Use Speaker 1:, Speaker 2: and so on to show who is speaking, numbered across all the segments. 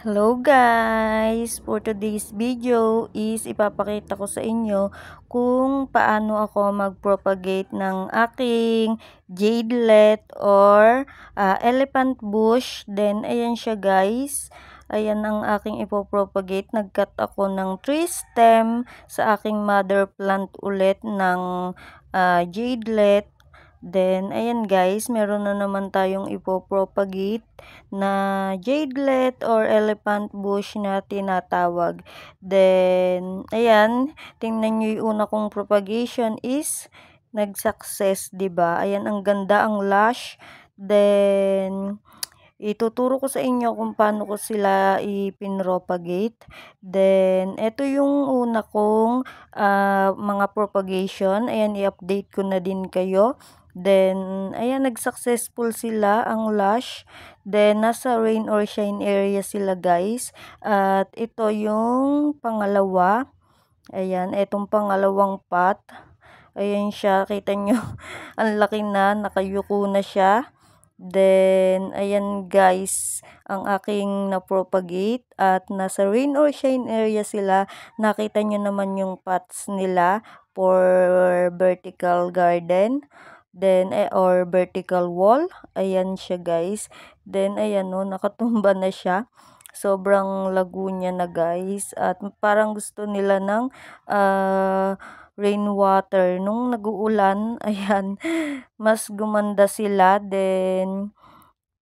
Speaker 1: Hello guys! For today's video is ipapakita ko sa inyo kung paano ako mag-propagate ng aking jadelet or elephant bush. Then ayan siya guys. Ayan ang aking ipopropagate. Nag-cut ako ng 3 stem sa aking mother plant ulit ng jadelet. Then, ayan guys, meron na naman tayong ipopropagate na jadelet or elephant bush na tinatawag. Then, ayan, tingnan nyo yung una kong propagation is nag-success, 'di ba? Ayan, ang ganda, ang lush. Then, ituturo ko sa inyo kung paano ko sila ipinropagate. Then, ito yung una kong mga propagation. Ayan, i-update ko na din kayo. Then, ayan, nag-successful sila, ang lush. Then, nasa rain or shine area sila, guys. At ito yung pangalawa. Ayan, itong pangalawang pot. Ayan siya, kita nyo, ang laki na, nakayuko na siya. Then, ayan guys, ang aking na-propagate at nasa rain or shine area sila. Nakita nyo naman yung pots nila for vertical garden. Then, or vertical wall. Ayan siya guys. Then, ayan no, nakatumba na siya. Sobrang lago niya na guys. At parang gusto nila ng rainwater. Nung nag-uulan, ayan, mas gumanda sila. Then,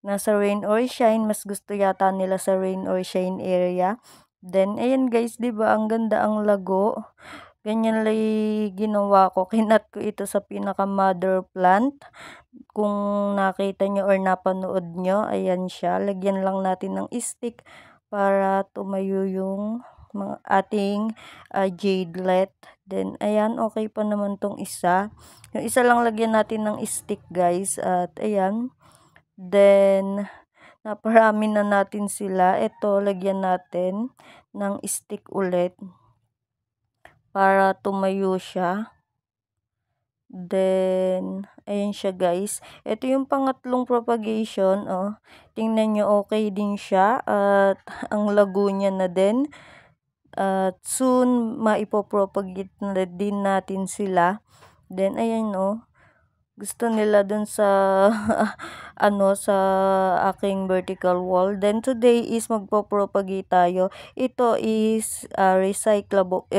Speaker 1: nasa rain or shine, mas gusto yata nila sa rain or shine area. Then, ayan guys, 'di ba ang ganda ang lago. Ganyan lang ginawa ko. Kinat ko ito sa pinaka-mother plant. Kung nakita nyo or napanood nyo, ayan siya. Lagyan lang natin ng stick para tumayo yung mga ating jadelet. Then, ayan, okay pa naman tong isa. Yung isa lang lagyan natin ng stick, guys. At, ayan. Then, naparami na natin sila. Ito, lagyan natin ng stick ulit para tumayo siya. Then, ayan siya guys. Ito yung pangatlong propagation. Oh. Tingnan nyo, okay din siya. At ang lago niya na din. At soon, maipopropagate na din natin sila. Then, ayan oh. Gusto nila dun sa sa aking vertical wall. Then today is magpo-propagate tayo. Ito is recyclable.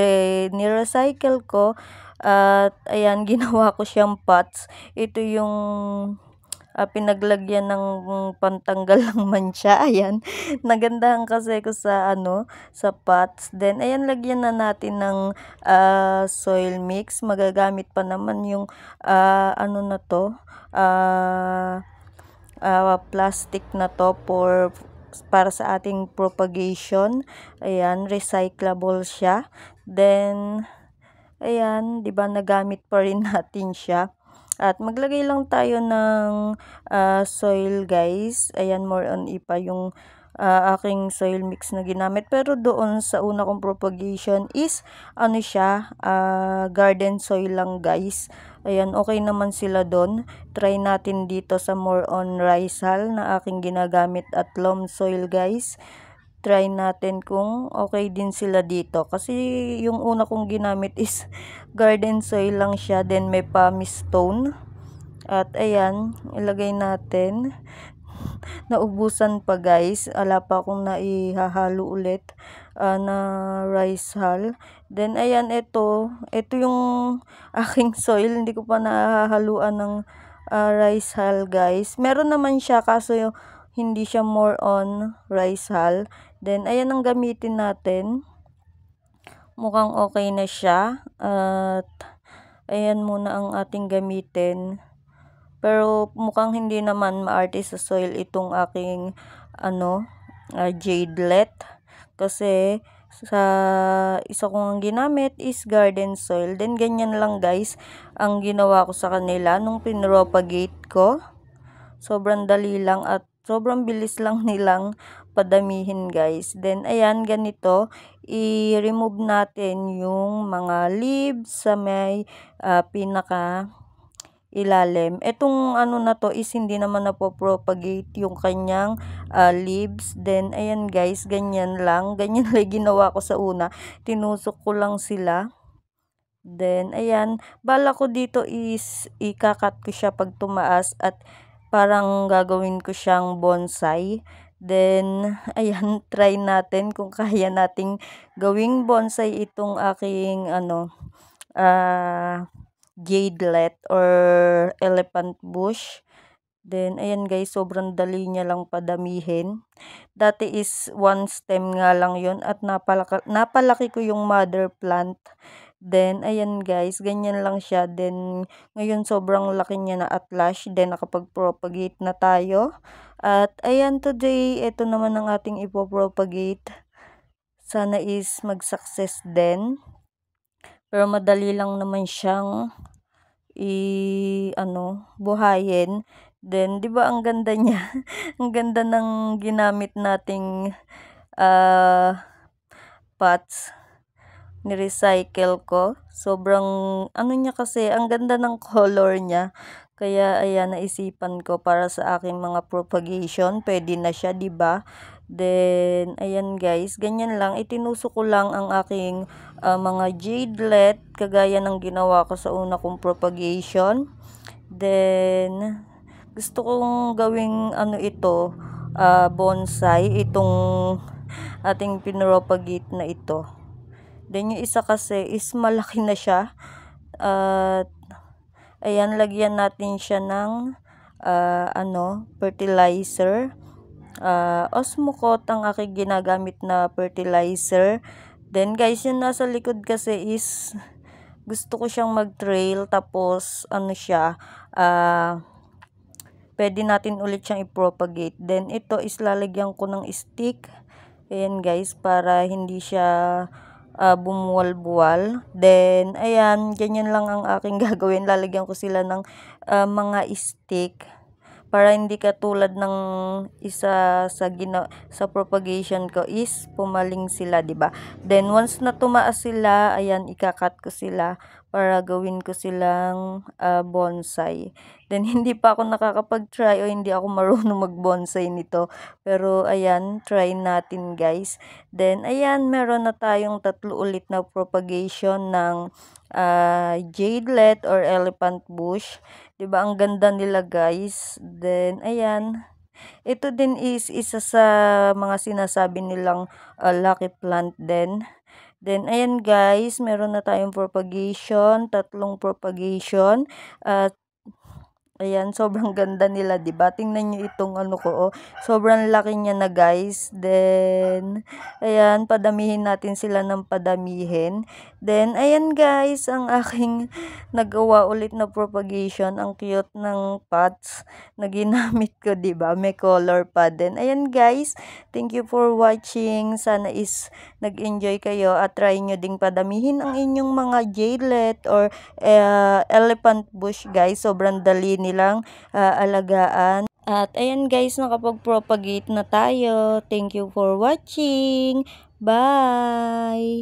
Speaker 1: Ni-recycle ko at ayan, ginawa ko siyang pots. Ito yung pinaglagyan ng pantanggal ng mancha. Ayan, nagandahan kasi ko sa sa pots. Then ayan, lagyan na natin ng soil mix. Magagamit pa naman yung na to, plastic na to para sa ating propagation. Ayan, recyclable siya. Then, ayan, 'di ba nagamit pa rin natin siya. At maglagay lang tayo ng soil guys. Ayan, more on ipa yung aking soil mix na ginamit. Pero doon sa una kong propagation is siya, garden soil lang guys. Ayan, okay naman sila doon. Try natin dito sa more on rice hull na aking ginagamit at loam soil guys. Try natin kung okay din sila dito. Kasi yung una kong ginamit is garden soil lang siya. Then may pumice stone. At ayan, ilagay natin. Naubusan pa guys. Ala pa akong naihahalo ulit na rice hull. Then ayan, ito yung aking soil. Hindi ko pa nahahaluan ng rice hull guys. Meron naman siya kaso hindi siya more on rice hull. Then ayan ang gamitin natin. Mukhang okay na siya. At ayan muna ang ating gamitin. Pero mukhang hindi naman maarte sa soil itong aking jadelet. Kasi sa isa kong ginamit is garden soil. Then ganyan lang guys ang ginawa ko sa kanila nung pinropagate ko. Sobrang dali lang at sobrang bilis lang nilang padamihin guys. Then ayan, ganito i-remove natin yung mga leaves sa may pinaka ilalim. Etong ano na to is hindi naman napopropagate yung kanyang leaves. Then, ayan guys, ganyan lang. Ganyan lang ginawa ko sa una. Tinusok ko lang sila. Then, ayan, bala ko dito is ikakat ko siya pag tumaas at parang gagawin ko siyang bonsai. Then, ayan, try natin kung kaya nating gawing bonsai itong aking jadelet or elephant bush. Then, ayan guys, sobrang dali niya lang padamihin. Dati is one stem nga lang yun at napalaki ko yung mother plant. Then, ayan guys, ganyan lang siya. Then, ngayon sobrang laki niya na at lush. Then, nakapag-propagate na tayo. At, ayan, today, ito naman ang ating ipopropagate. Sana is mag-success din. Pero madali lang naman siyang buhayin. Then, 'di ba ang ganda niya? Ang ganda ng ginamit nating pots. Ni-recycle ko. Sobrang ano niya kasi, ang ganda ng color niya. Kaya ayan, naisipan ko para sa aking mga propagation. Pwede na siya, 'di ba? Then, ayan guys, ganyan lang. Itinusok ko lang ang aking mga jadelet, kagaya ng ginawa ko sa una kong propagation. Then, gusto kong gawing bonsai, itong ating pinropagate na ito. Then, yung isa kasi is malaki na siya. At, ayan, lagyan natin siya ng fertilizer. Osmocote ang aking ginagamit na fertilizer. Then guys, yung nasa likod kasi is gusto ko siyang mag-trail, tapos pwede natin ulit siyang i-propagate. Then ito is lalagyan ko ng stick. Ayan guys, para hindi siya bumuwal-buwal. Then ayan, ganyan lang ang aking gagawin. Lalagyan ko sila ng mga stick para hindi katulad ng isa sa propagation ko is pumaling sila, 'di ba? Then once na tumaas sila, ayan, ikakat ko sila para gawin ko silang bonsai. Then hindi pa ako nakakapag-try o hindi ako marunong mag-bonsai nito. Pero ayan, try natin guys. Then ayan, meron na tayong 3 ulit na propagation ng jadelet or elephant bush. 'Di ba ang ganda nila guys? Then ayan, ito din is isa sa mga sinasabi nilang lucky plant din. Then ayan guys, meron na tayong propagation, 3 propagation. At ayan, sobrang ganda nila, 'di ba? Tingnan niyo itong sobrang laki niya na, guys. Then ayan, padamihin natin sila ng padamihin. Then ayan guys, ang aking nagawa ulit na propagation. Ang cute ng pots na ginamit ko, 'di ba? May color pa din. Ayan guys, thank you for watching. Sana is nag-enjoy kayo at try nyo ding padamihin ang inyong mga jadelet or elephant bush guys. Sobrang dali nilang alagaan. At ayan guys, nakapag-propagate na tayo. Thank you for watching. Bye!